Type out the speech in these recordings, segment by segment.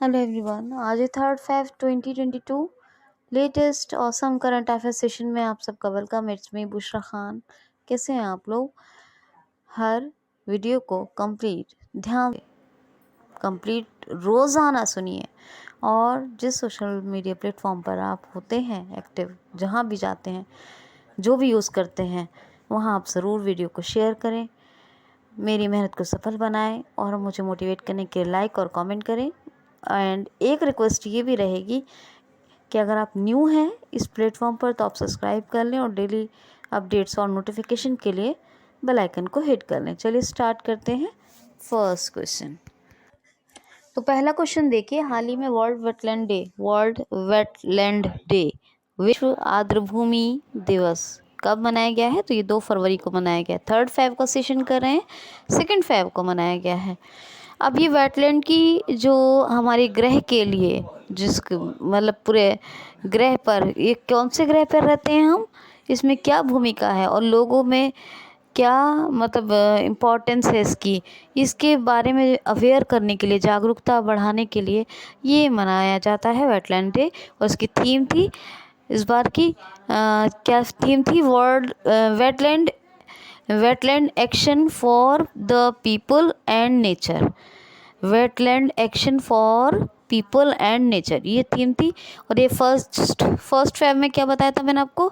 Hello everyone, आज है 3 Feb 2022 latest awesome current affair session में आप सबका welcome. It's me Bushra Khan. कैसे हैं आप लोग? हर वीडियो को कंप्लीट रोज़ाना सुनिए और जिस सोशल मीडिया प्लेटफॉर्म पर आप होते हैं एक्टिव, जहां भी जाते हैं, जो भी यूज़ करते हैं, वहां आप ज़रूर वीडियो को शेयर करें, मेरी मेहनत को सफल बनाएं और मुझे मोटिवेट करने के लिए लाइक और कमेंट करें। एंड एक रिक्वेस्ट ये भी रहेगी कि अगर आप न्यू हैं इस प्लेटफॉर्म पर तो आप सब्सक्राइब कर लें और डेली अपडेट्स और नोटिफिकेशन के लिए बेल आइकन को हिट कर लें। चलिए स्टार्ट करते हैं फर्स्ट क्वेश्चन। तो पहला क्वेश्चन देखिए, हाल ही में वर्ल्ड वेटलैंड डे विश्व आर्द्रभूमि दिवस कब मनाया गया है? तो ये 2 फरवरी को मनाया गया है। 3 Feb का सेशन कर रहे हैं, 2 Feb को मनाया गया है। अब ये वेटलैंड की जो हमारे ग्रह के लिए मतलब पूरे ग्रह पर, ये कौन से ग्रह पर रहते हैं हम, इसमें क्या भूमिका है और लोगों में क्या मतलब इम्पोर्टेंस है इसके बारे में अवेयर करने के लिए, जागरूकता बढ़ाने के लिए ये मनाया जाता है वेटलैंड डे। और इसकी थीम थी इस बार की क्या थीम थी? World wetland action for the people and nature. Wetland action for people and nature, ये थीम थी। और ये फर्स्ट फेब में क्या बताया था मैंने आपको?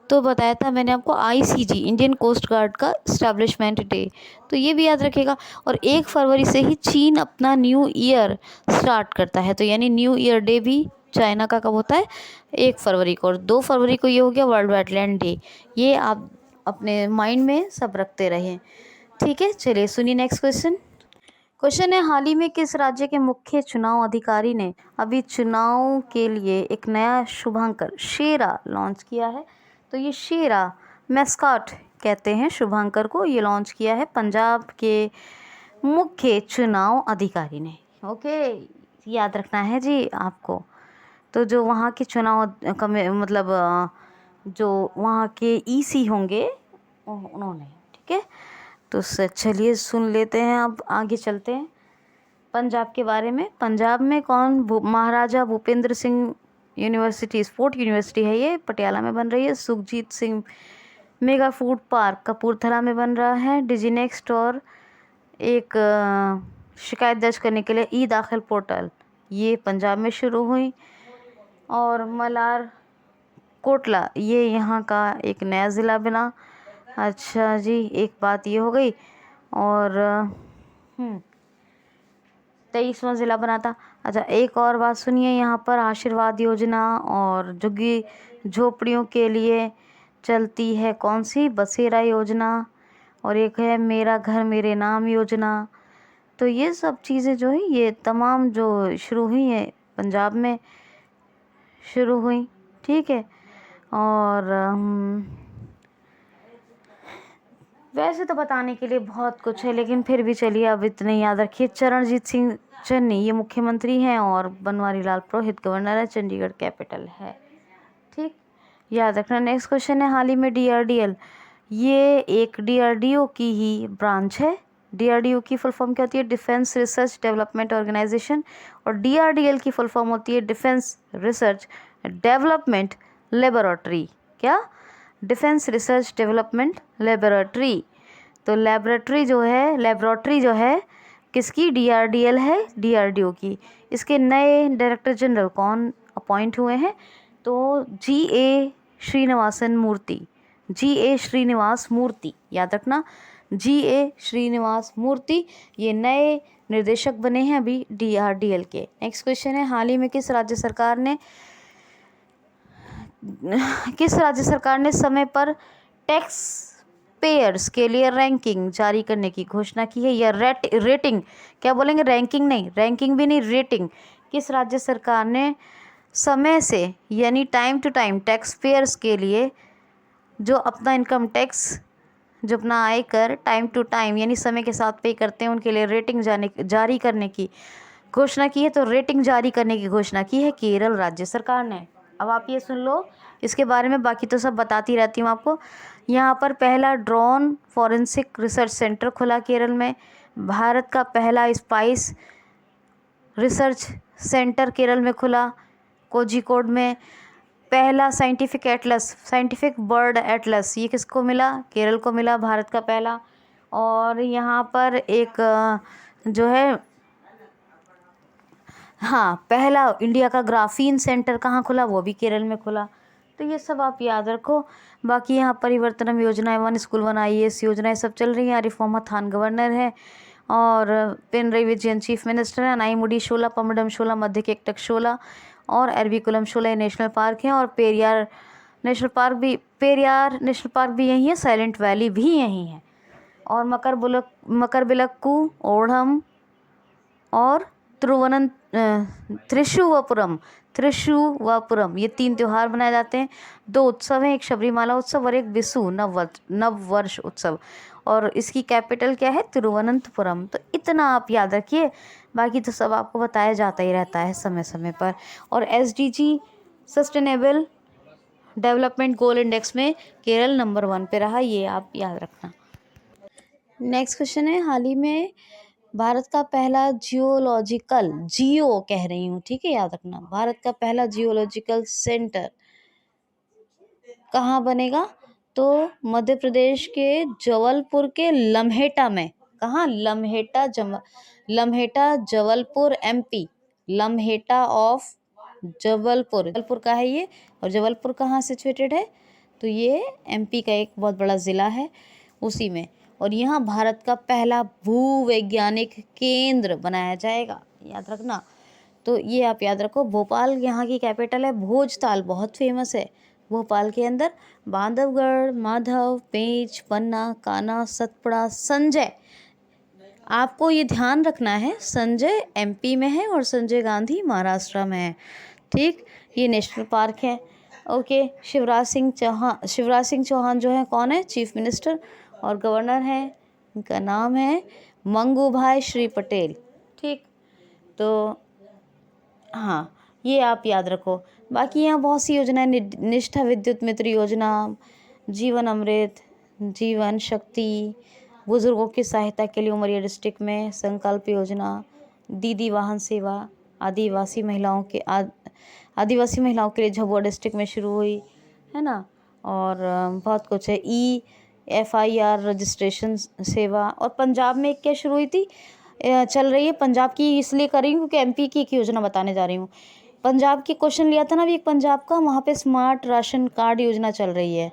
तो बताया था मैंने आपको आईसीजी, इंडियन कोस्ट गार्ड का इस्टेब्लिशमेंट डे, तो ये भी याद रखिएगा। और 1 फरवरी से ही चीन अपना न्यू ईयर स्टार्ट करता है, तो यानी न्यू ईयर डे भी चाइना का कब होता है? 1 फरवरी को। और 2 फरवरी को ये हो गया वर्ल्ड वेटलैंड डे। ये आप अपने माइंड में सब रखते रहें, ठीक है। चलिए सुनिए नेक्स्ट क्वेश्चन। क्वेश्चन है, हाल ही में किस राज्य के मुख्य चुनाव अधिकारी ने अभी चुनाव के लिए एक नया शुभांकर शेरा लॉन्च किया है? तो ये शेरा मैस्कॉट कहते हैं शुभांकर को, ये लॉन्च किया है पंजाब के मुख्य चुनाव अधिकारी ने। ओके, याद रखना है जी आपको। तो जो वहाँ के मतलब जो वहाँ के ईसी होंगे उन्होंने, ठीक है। तो चलिए सुन लेते हैं, अब आगे चलते हैं पंजाब के बारे में। पंजाब में कौन? Maharaja Bhupendra Singh university, sport university है ये, पटियाला में बन रही है। Sukhjeet Singh mega food park Kapurthala में बन रहा है। डिजीनेक्स्ट और एक शिकायत दर्ज करने के लिए ई दाखिल पोर्टल, ये पंजाब में शुरू हुई। और मलार कोटला, ये यहाँ का एक नया ज़िला बना। अच्छा जी, एक बात ये हो गई। और 23वां ज़िला बना था। अच्छा, एक और बात सुनिए, यहाँ पर आशीर्वाद योजना और झुग्गी झोपड़ियों के लिए चलती है कौन सी? बसेरा योजना। और एक है मेरा घर मेरे नाम योजना। तो ये सब चीज़ें जो है, ये तमाम जो शुरू हुई हैं पंजाब में शुरू हुई, ठीक है। और वैसे तो बताने के लिए बहुत कुछ है, लेकिन फिर भी चलिए अब इतने याद रखिए। चरणजीत सिंह चन्नी ये मुख्यमंत्री हैं और बनवारी लाल पुरोहित गवर्नर है, चंडीगढ़ कैपिटल है, ठीक, याद रखना। नेक्स्ट क्वेश्चन है, हाल ही में डीआरडीएल, ये एक डीआरडीओ की ही ब्रांच है। डीआरडीओ की फुल फॉर्म क्या होती है? Defence research development organisation. और डीआरडीएल की फुल फॉर्म होती है डिफेंस रिसर्च डेवलपमेंट लेबोरेटरी। क्या? Defence research development laboratory. तो लेबोरेटरी जो है किसकी? डीआरडीएल है, डीआरडीओ की। इसके नए डायरेक्टर जनरल कौन अपॉइंट हुए हैं? तो जीए श्रीनिवास मूर्ति, याद रखना, जीए श्रीनिवास मूर्ति ये नए निर्देशक बने हैं अभी डीआरडीएल के। नेक्स्ट क्वेश्चन है, हाल ही में किस राज्य सरकार ने समय पर टैक्स पेयर्स के लिए रैंकिंग जारी करने की घोषणा की है? या रेटिंग, क्या बोलेंगे? रैंकिंग नहीं, रैंकिंग भी नहीं, रेटिंग। किस राज्य सरकार ने समय से यानी time to time tax payers के लिए जो अपना इनकम टैक्स, जो अपना आयकर टाइम टू टाइम यानी समय के साथ पे करते हैं, उनके लिए रेटिंग जारी करने की घोषणा की है? तो रेटिंग जारी करने की घोषणा की है केरल राज्य सरकार ने। अब आप ये सुन लो इसके बारे में, बाकी तो सब बताती रहती हूँ आपको। यहाँ पर पहला ड्रोन फॉरेंसिक रिसर्च सेंटर खुला केरल में। भारत का पहला स्पाइस रिसर्च सेंटर केरल में खुला, कोझिकोड में। पहला साइंटिफिक बर्ड एटलस, ये किसको मिला? केरल को मिला, भारत का पहला। और यहाँ पर एक जो है, हाँ, पहला इंडिया का ग्राफीन सेंटर कहाँ खुला? वो भी केरल में खुला। तो ये सब आप याद रखो। बाकी यहाँ परिवर्तनम योजना, वन स्कूल वन IAS योजनाएं सब चल रही हैं। आरिफ मोहम्मद खान गवर्नर है और पिनरई विजयन चीफ मिनिस्टर है। नाईमुडी शोला, पम्बडम शोला, मध्य केकटक शोला और अरविकुलम शोला ये नेशनल पार्क हैं। और पेरियार नेशनल पार्क भी यहीं है, साइलेंट वैली भी यहीं है। और मकरबिलक्कू, ओढ़म और त्रिशुवपुरम ये 3 त्योहार मनाए जाते हैं। 2 उत्सव हैं, एक शबरीमाला उत्सव और एक विशु नववर्ष उत्सव। और इसकी कैपिटल क्या है? तिरुवनंतपुरम। तो इतना आप याद रखिए, बाकी तो सब आपको बताया जाता ही रहता है समय समय पर। और SDG sustainable development goal index में केरल नंबर 1 पे रहा, ये आप याद रखना। नेक्स्ट क्वेश्चन है, हाल ही में भारत का पहला जियो कह रही हूँ, ठीक है, याद रखना। भारत का पहला जियोलॉजिकल सेंटर कहाँ बनेगा? तो मध्य प्रदेश के जबलपुर के लम्हेटा में। कहाँ? लम्हेटा जबलपुर MP, लम्हेटा ऑफ जबलपुर का है ये। और जबलपुर कहाँ सिचुएटेड है? तो ये MP का एक बहुत बड़ा ज़िला है, उसी में। और यहाँ भारत का पहला भूवैज्ञानिक केंद्र बनाया जाएगा, याद रखना। तो ये आप याद रखो। भोपाल यहाँ की कैपिटल है। भोजताल बहुत फेमस है। भोपाल के अंदर बांधवगढ़, माधव, पेंच, पन्ना, कान्हा, सतपुड़ा, संजय। आपको ये ध्यान रखना है, संजय MP में है और संजय गांधी महाराष्ट्र में है, ठीक। ये नेशनल पार्क है। ओके। शिवराज सिंह चौहान जो है कौन है? चीफ मिनिस्टर और गवर्नर है। इनका नाम है मंगूभाई श्री पटेल, ठीक। तो हाँ, ये आप याद रखो। बाकी यहाँ बहुत सी योजनाएं, निष्ठा विद्युत मित्र योजना, जीवन अमृत, जीवन शक्ति, बुजुर्गों की सहायता के लिए उमरिया डिस्ट्रिक्ट में संकल्प योजना, दीदी वाहन सेवा, आदिवासी महिलाओं के लिए झाबुआ डिस्ट्रिक्ट में शुरू हुई है ना। और बहुत कुछ है। EFIR रजिस्ट्रेशन सेवा। और पंजाब में क्या शुरू हुई थी? चल रही है पंजाब की, इसलिए कर रही हूँ क्योंकि MP की एक योजना बताने जा रही हूँ। पंजाब की क्वेश्चन लिया था ना अभी एक पंजाब का, वहाँ पे स्मार्ट राशन कार्ड योजना चल रही है।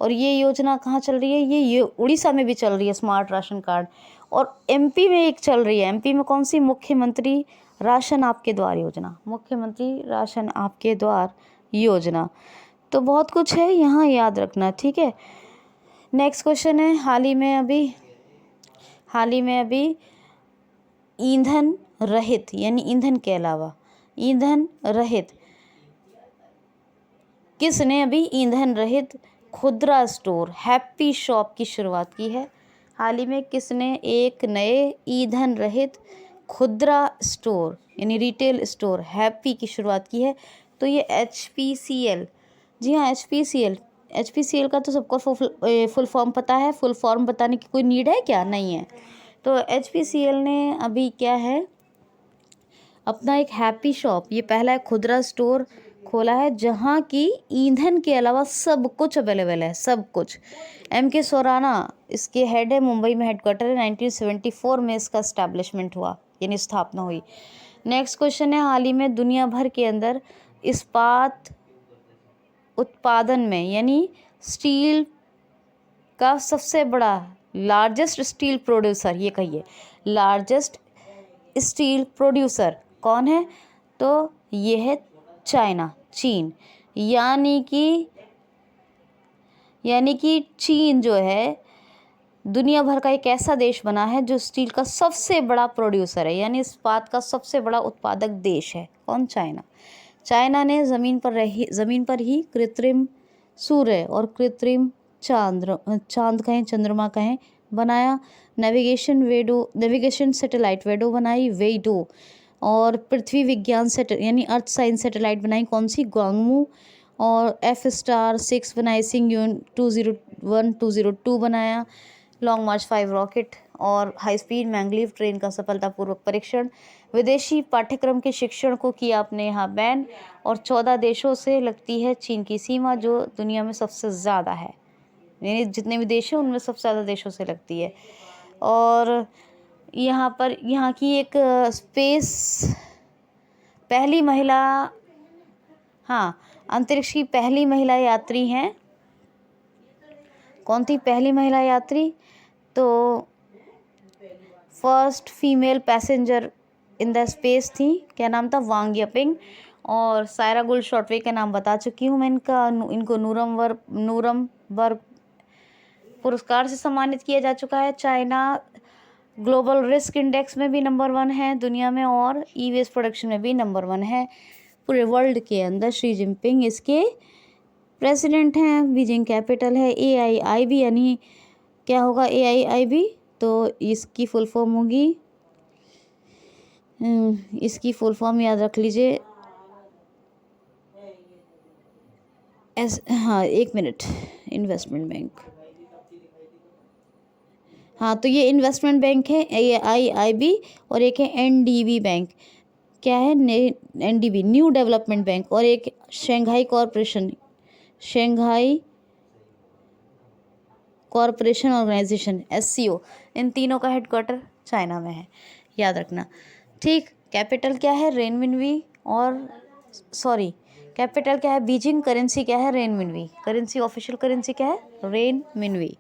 और ये योजना कहाँ चल रही है? ये उड़ीसा में भी चल रही है स्मार्ट राशन कार्ड। और MP में एक चल रही है। MP में कौन सी? मुख्यमंत्री राशन आपके द्वार योजना। मुख्यमंत्री राशन आपके द्वार योजना। तो बहुत कुछ है यहाँ, याद रखना, ठीक है। नेक्स्ट क्वेश्चन है, हाल ही में अभी ईंधन रहित, यानी ईंधन के अलावा ईंधन रहित, किसने अभी ईंधन रहित खुदरा स्टोर हैप्पी शॉप की शुरुआत की है? हाल ही में किसने एक नए ईंधन रहित खुदरा स्टोर यानी रिटेल स्टोर हैप्पी की शुरुआत की है? तो ये HPCL। जी हाँ, HPCL का तो सबको फुल फॉर्म पता है। फुल फॉर्म बताने की कोई नीड है क्या? नहीं है। तो HPCL ने अभी क्या है, अपना एक हैप्पी शॉप, ये पहला एक खुदरा स्टोर खोला है जहाँ की ईंधन के अलावा सब कुछ अवेलेबल है, सब कुछ। MK सोराना इसके हेड है, मुंबई में हेडक्वार्टर है। 1974 में इसका एस्टैब्लिशमेंट हुआ, यानी स्थापना हुई। नेक्स्ट क्वेश्चन है, हाल ही में दुनिया भर के अंदर इस्पात उत्पादन में, यानी स्टील का सबसे बड़ा लार्जेस्ट स्टील प्रोड्यूसर, ये कहिए लार्जेस्ट स्टील प्रोड्यूसर कौन है? तो ये है चीन। यानी कि चीन जो है दुनिया भर का एक ऐसा देश बना है जो स्टील का सबसे बड़ा प्रोड्यूसर है, यानी इस्पात का सबसे बड़ा उत्पादक देश है। कौन? चाइना ने ज़मीन पर ही कृत्रिम सूर्य और कृत्रिम चांद कहें, चंद्रमा कहें, बनाया। नेविगेशन सैटेलाइट वेडो बनाई, वेइडो। और पृथ्वी विज्ञान यानी अर्थ साइंस सैटेलाइट बनाई, कौन सी? ग्वांगमू। और F*6 बनाई, Xingyuan 201 202 बनाया। लॉन्ग मार्च 5 रॉकेट और हाई स्पीड मैंगलीव ट्रेन का सफलतापूर्वक परीक्षण। विदेशी पाठ्यक्रम के शिक्षण को किया आपने यहाँ बैन, और 14 देशों से लगती है चीन की सीमा, जो दुनिया में सबसे ज़्यादा है, यानी जितने भी देश हैं उनमें सबसे ज़्यादा देशों से लगती है। और यहाँ पर यहाँ की एक स्पेस पहली महिला, हाँ, अंतरिक्ष की पहली महिला यात्री हैं। कौन थी पहली महिला यात्री? तो first female passenger in the space थी, क्या नाम था? वांग यपिंग। और सायरा गुल शॉर्टवे का नाम बता चुकी हूँ मैं, इनको नूरमबर्ग पुरस्कार से सम्मानित किया जा चुका है। चाइना ग्लोबल रिस्क इंडेक्स में भी नंबर 1 है दुनिया में, और ई वेस्ट प्रोडक्शन में भी नंबर 1 है पूरे वर्ल्ड के अंदर। शी जिनपिंग इसके प्रेसिडेंट हैं। बीजिंग कैपिटल है। AIIB यानी क्या होगा AIIB? तो इसकी फुल फॉर्म होगी, इसकी फुल फॉर्म याद रख लीजिए, हाँ, 1 मिनट, इन्वेस्टमेंट बैंक। हाँ, तो ये इन्वेस्टमेंट बैंक है AIIB, और एक है NDB बैंक। क्या है? NDB न्यू डेवलपमेंट बैंक, और एक शंघाई कॉरपोरेशन ऑर्गेनाइजेशन SCO। इन तीनों का हेडक्वार्टर चाइना में है, याद रखना। ठीक, कैपिटल क्या है? रेनमिनवी, और सॉरी, कैपिटल क्या है? बीजिंग। करेंसी क्या है? रेनमिनवी। करेंसी, ऑफिशियल करेंसी क्या है? रेनमिनवी।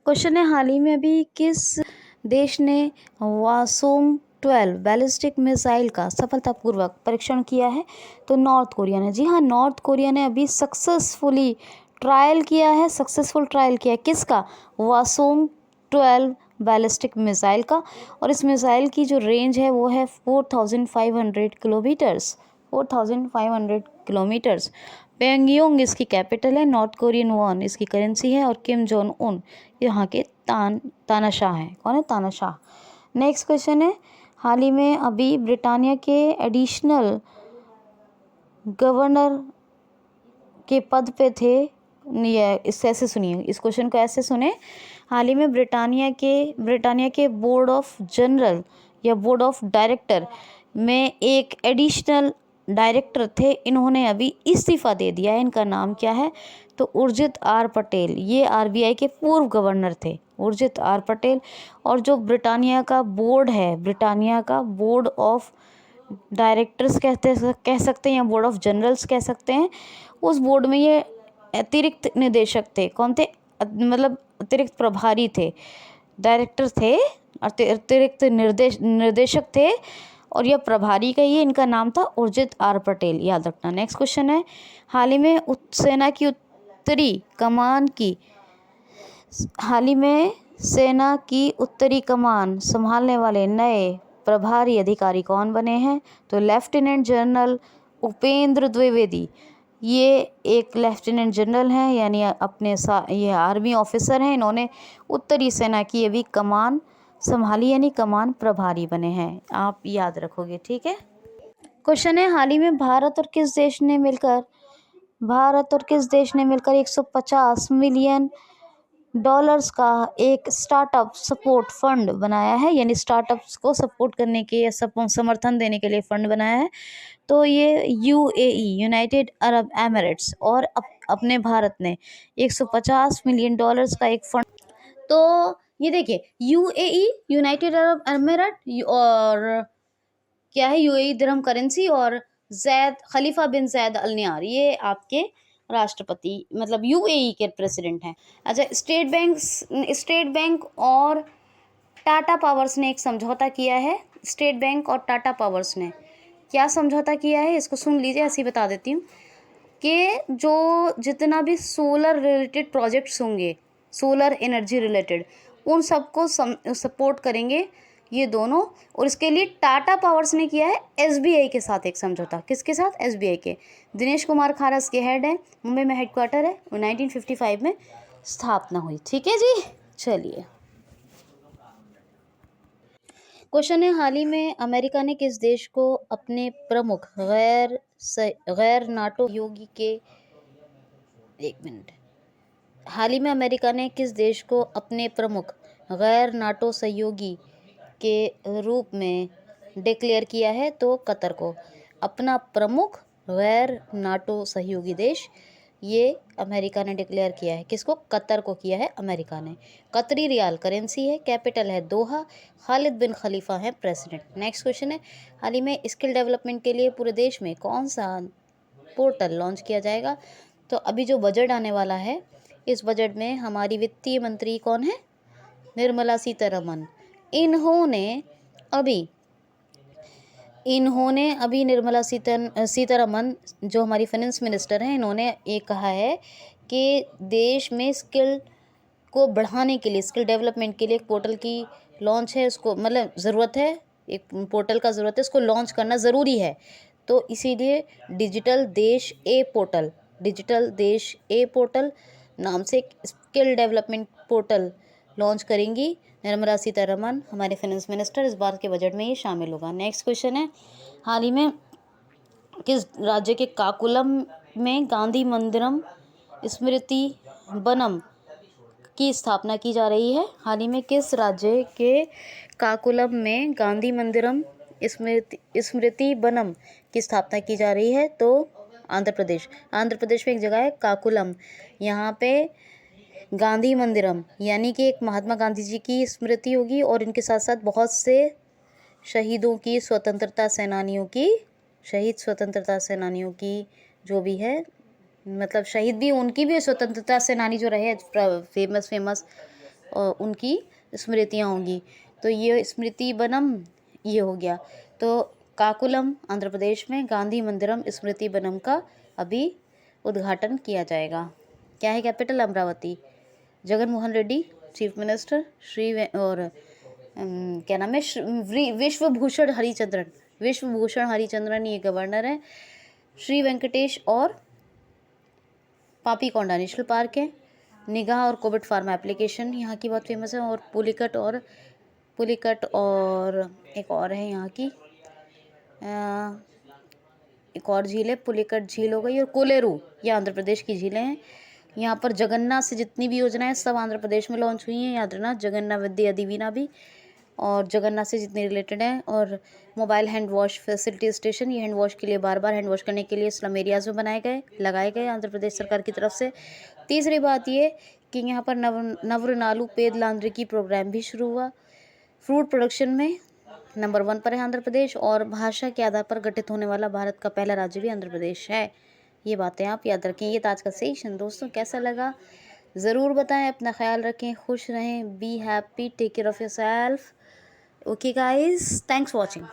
क्वेश्चन है, हाल ही में अभी किस देश ने वासोंग 12 बैलिस्टिक मिसाइल का सफलतापूर्वक परीक्षण किया है? तो नॉर्थ कोरिया ने। जी हाँ, नॉर्थ कोरिया ने अभी सक्सेसफुल ट्रायल किया है। किसका? वासोंग 12 बैलिस्टिक मिसाइल का। और इस मिसाइल की जो रेंज है वो है 4500 किलोमीटर्स। 4500 किलोमीटर्स। प्योंगयांग इसकी कैपिटल है। नॉर्थ कोरियन वॉन इसकी करेंसी है। और किम जोंग उन यहाँ के तानाशाह हैं। कौन है? तानाशाह। नेक्स्ट क्वेश्चन है, हाल ही में अभी ब्रिटानिया के एडिशनल गवर्नर के पद पे थे। ये इससे ऐसे सुनिए, इस क्वेश्चन को ऐसे सुने। हाल ही में ब्रिटानिया के बोर्ड ऑफ जनरल या बोर्ड ऑफ डायरेक्टर में एक एडिशनल डायरेक्टर थे, इन्होंने अभी इस्तीफा दे दिया है। इनका नाम क्या है? तो उर्जित आर पटेल। ये RBI के पूर्व गवर्नर थे, उर्जित आर पटेल। और जो ब्रिटानिया का बोर्ड है, ब्रिटानिया का बोर्ड ऑफ डायरेक्टर्स कह सकते हैं, या बोर्ड ऑफ जनरल्स कह सकते हैं, उस बोर्ड में ये अतिरिक्त निदेशक थे। कौन थे? मतलब अतिरिक्त प्रभारी थे, डायरेक्टर थे, अतिरिक्त निर्देशक थे, और यह प्रभारी का ही इनका नाम था उर्जित आर पटेल, याद रखना। नेक्स्ट क्वेश्चन है, हाल ही में सेना की उत्तरी कमान संभालने वाले नए प्रभारी अधिकारी कौन बने हैं? तो लेफ्टिनेंट जनरल उपेंद्र द्विवेदी। ये एक लेफ्टिनेंट जनरल हैं, यानी ये आर्मी ऑफिसर हैं। इन्होंने उत्तरी सेना की अभी कमान संभाली, यानी कमान प्रभारी बने हैं। आप याद रखोगे, ठीक है। क्वेश्चन है, हाल ही में भारत और किस देश ने मिलकर 150 मिलियन डॉलर्स का एक स्टार्टअप सपोर्ट फंड बनाया है, यानी स्टार्टअप्स को सपोर्ट करने के या समर्थन देने के लिए फंड बनाया है। तो ये UAE यूनाइटेड अरब एमिरेट्स और अपने भारत ने 150 मिलियन डॉलर्स का एक फंड। तो ये देखिए, UAE यूनाइटेड अरब एमिरेट, और क्या है? UAE दिरहम करेंसी, और खलीफा बिन जैद अल नयार, ये आपके राष्ट्रपति, मतलब UAE के प्रेसिडेंट हैं। अच्छा, स्टेट बैंक और टाटा पावर्स ने एक समझौता किया है। स्टेट बैंक और टाटा पावर्स ने क्या समझौता किया है? इसको सुन लीजिए, ऐसे ही बता देती हूँ कि जो जितना भी सोलर रिलेटेड प्रोजेक्ट्स होंगे, सोलर एनर्जी रिलेटेड, उन सबको सपोर्ट करेंगे ये दोनों। और इसके लिए टाटा पावर्स ने किया है SBI के साथ एक समझौता। किसके साथ? SBI के। दिनेश कुमार खारा इसके हेड है, मुंबई में हेडक्वार्टर है, 1955 में स्थापना हुई। ठीक है जी, चलिए। क्वेश्चन है, हाल ही में अमेरिका ने किस देश को अपने प्रमुख गैर नाटो सहयोगी के हाल ही में अमेरिका ने किस देश को अपने प्रमुख गैर नाटो सहयोगी के रूप में डिक्लेयर किया है? तो कतर को। अपना प्रमुख गैर नाटो सहयोगी देश, ये अमेरिका ने डिक्लेयर किया है। किसको? कतर को किया है अमेरिका ने। कतरी रियाल करेंसी है, कैपिटल है दोहा, खालिद बिन खलीफा है प्रेसिडेंट। नेक्स्ट क्वेश्चन है, हाल ही में स्किल डेवलपमेंट के लिए पूरे देश में कौन सा पोर्टल लॉन्च किया जाएगा? तो अभी जो बजट आने वाला है, इस बजट में हमारी वित्तीय मंत्री कौन है? निर्मला सीतारमन। इन्होंने अभी निर्मला सीतारमन जो हमारी फाइनेंस मिनिस्टर हैं, इन्होंने ये कहा है कि देश में स्किल को बढ़ाने के लिए, स्किल डेवलपमेंट के लिए एक पोर्टल की लॉन्च है, उसको मतलब ज़रूरत है, एक पोर्टल का ज़रूरत है, उसको लॉन्च करना ज़रूरी है। तो इसीलिए डिजिटल देश ए पोर्टल नाम से एक स्किल डेवलपमेंट पोर्टल लॉन्च करेंगी निर्मला सीतारमन, हमारे फाइनेंस मिनिस्टर। इस बार के बजट में ये शामिल होगा। नेक्स्ट क्वेश्चन है, हाल ही में किस राज्य के काकुलम में गांधी मंदिरम स्मृति वनम की स्थापना की जा रही है? हाल ही में किस राज्य के काकुलम में गांधी मंदिरम स्मृति वनम की स्थापना की जा रही है? तो आंध्र प्रदेश। आंध्र प्रदेश में एक जगह है काकुलम, यहाँ पे गांधी मंदिरम यानी कि एक महात्मा गांधी जी की स्मृति होगी और इनके साथ साथ बहुत से शहीदों की, स्वतंत्रता सेनानियों की जो भी है, मतलब शहीद भी, उनकी भी स्वतंत्रता सेनानी जो रहे फेमस उनकी स्मृतियाँ होंगी। तो ये स्मृति वनम ये हो गया। तो काकुलम आंध्र प्रदेश में गांधी मंदिरम स्मृति वनम का अभी उद्घाटन किया जाएगा। क्या है capital? Amravati. Jagan Mohan Reddy chief minister, क्या नाम है, विश्वभूषण हरिचंद्रन ये गवर्नर है। श्री वेंकटेश और पापीकोंडा नेशनल पार्क है। निगाह और कोविड फार्मा एप्लीकेशन यहाँ की बहुत फेमस है। और पुलिकट और एक और है यहाँ की, एक और झील है, पुलिकट झील हो गई, और कोलेरू, ये आंध्र प्रदेश की झीलें हैं। यहाँ पर जगन्नाथ से जितनी भी योजनाएं सब आंध्र प्रदेश में लॉन्च हुई हैं, याद रखना, जगन्नाथ विद्या दीविना भी, और जगन्नाथ से जितने रिलेटेड हैं। और mobile hand wash facility station, ये हैंड वॉश के लिए, बार बार हैंड वॉश करने के लिए स्लम एरियाज़ में लगाए गए आंध्र प्रदेश सरकार की तरफ से। तीसरी बात ये कि यहाँ पर नवरनालू पेद लांद्रिकी प्रोग्राम भी शुरू हुआ। फ्रूट प्रोडक्शन में नंबर 1 पर है आंध्र प्रदेश, और भाषा के आधार पर गठित होने वाला भारत का पहला राज्य भी आंध्र प्रदेश है। ये बातें आप याद रखें। ये था आज का सेशन दोस्तों, कैसा लगा ज़रूर बताएं। अपना ख्याल रखें, खुश रहें, be happy, take care of your self. Okay guys, thanks for watching.